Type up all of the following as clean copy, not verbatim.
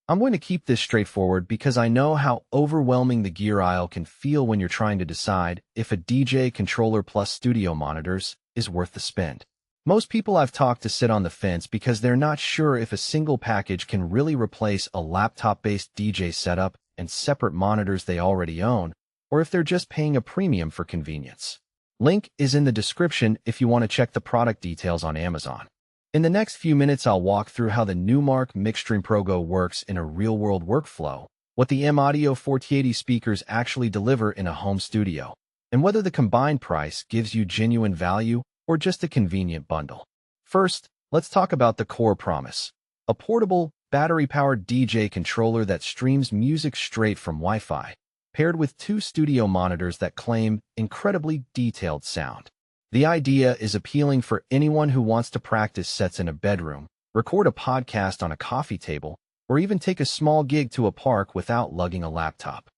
I'm going to keep this straightforward because I know how overwhelming the gear aisle can feel when you're trying to decide if a DJ controller plus studio monitors is worth the spend. Most people I've talked to sit on the fence because they're not sure if a single package can really replace a laptop-based DJ setup and separate monitors they already own, or if they're just paying a premium for convenience. Link is in the description if you want to check the product details on Amazon. In the next few minutes, I'll walk through how the Numark Mixstream Pro Go works in a real-world workflow, what the M-Audio 4080 speakers actually deliver in a home studio, and whether the combined price gives you genuine value or just a convenient bundle. First, let's talk about the core promise. A portable, battery-powered DJ controller that streams music straight from Wi-Fi, paired with two studio monitors that claim incredibly detailed sound. The idea is appealing for anyone who wants to practice sets in a bedroom, record a podcast on a coffee table, or even take a small gig to a park without lugging a laptop.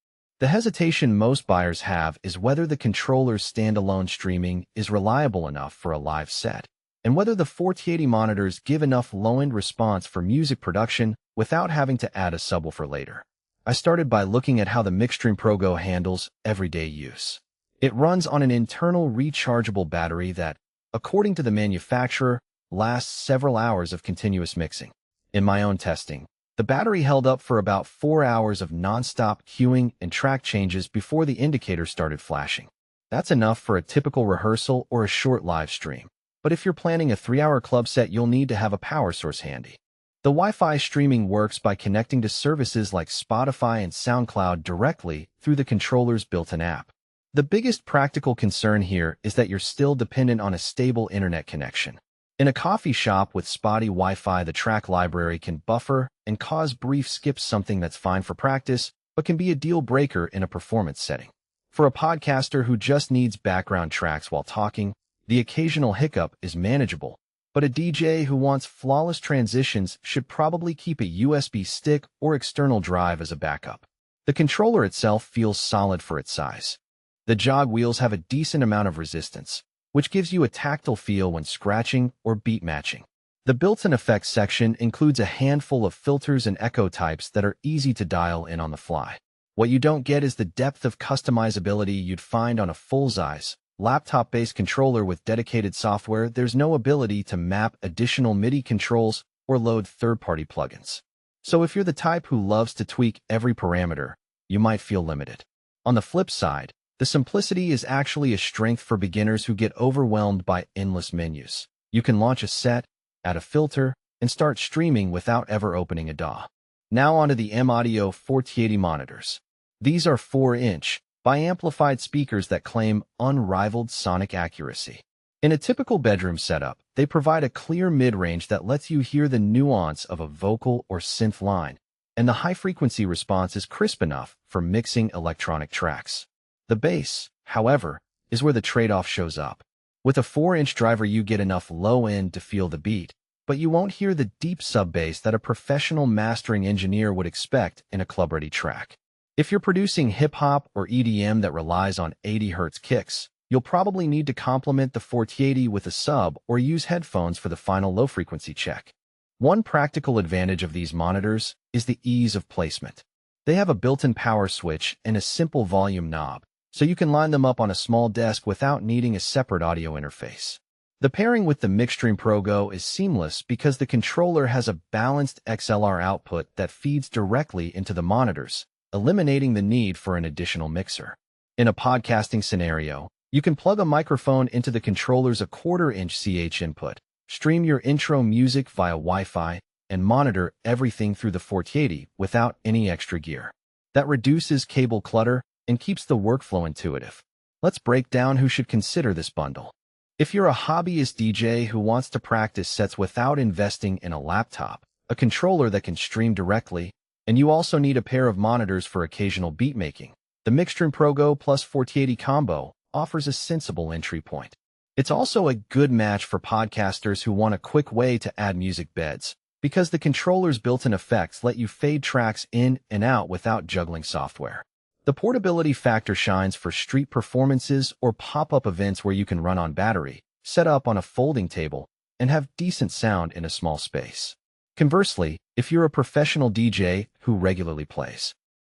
The hesitation most buyers have is whether the controller's standalone streaming is reliable enough for a live set, and whether the 4080 monitors give enough low-end response for music production without having to add a subwoofer later. I started by looking at how the Mixstream Pro Go handles everyday use. It runs on an internal rechargeable battery that, according to the manufacturer, lasts several hours of continuous mixing. In my own testing, the battery held up for about 4 hours of non-stop queuing and track changes before the indicator started flashing. That's enough for a typical rehearsal or a short live stream. But if you're planning a 3-hour club set, you'll need to have a power source handy. The Wi-Fi streaming works by connecting to services like Spotify and SoundCloud directly through the controller's built-in app. The biggest practical concern here is that you're still dependent on a stable internet connection. In a coffee shop with spotty Wi-Fi, the track library can buffer and cause brief skips, something that's fine for practice, but can be a deal breaker in a performance setting. For a podcaster who just needs background tracks while talking, the occasional hiccup is manageable, but a DJ who wants flawless transitions should probably keep a USB stick or external drive as a backup. The controller itself feels solid for its size. The jog wheels have a decent amount of resistance, which gives you a tactile feel when scratching or beat matching. The built-in effects section includes a handful of filters and echo types that are easy to dial in on the fly. What you don't get is the depth of customizability you'd find on a full-size, laptop-based controller with dedicated software. There's no ability to map additional MIDI controls or load third-party plugins. So if you're the type who loves to tweak every parameter, you might feel limited. On the flip side, the simplicity is actually a strength for beginners who get overwhelmed by endless menus. You can launch a set, add a filter, and start streaming without ever opening a DAW. Now onto the M-Audio 4080 monitors. These are 4-inch, bi-amplified speakers that claim unrivaled sonic accuracy. In a typical bedroom setup, they provide a clear mid-range that lets you hear the nuance of a vocal or synth line, and the high-frequency response is crisp enough for mixing electronic tracks. The bass, however, is where the trade-off shows up. With a 4-inch driver, you get enough low-end to feel the beat, but you won't hear the deep sub-bass that a professional mastering engineer would expect in a club-ready track. If you're producing hip-hop or EDM that relies on 80 Hz kicks, you'll probably need to complement the 4080 with a sub or use headphones for the final low-frequency check. One practical advantage of these monitors is the ease of placement. They have a built-in power switch and a simple volume knob, so you can line them up on a small desk without needing a separate audio interface. The pairing with the Mixstream Pro Go is seamless because the controller has a balanced XLR output that feeds directly into the monitors, eliminating the need for an additional mixer. In a podcasting scenario, you can plug a microphone into the controller's 1/4-inch CH input, stream your intro music via Wi-Fi, and monitor everything through the 4080 without any extra gear. That reduces cable clutter and keeps the workflow intuitive. Let's break down who should consider this bundle. If you're a hobbyist DJ who wants to practice sets without investing in a laptop, a controller that can stream directly, and you also need a pair of monitors for occasional beat making, the Mixstream Pro Go plus 4080 combo offers a sensible entry point. It's also a good match for podcasters who want a quick way to add music beds, because the controller's built-in effects let you fade tracks in and out without juggling software. The portability factor shines for street performances or pop-up events where you can run on battery, set up on a folding table, and have decent sound in a small space. Conversely, if you're a professional DJ who regularly plays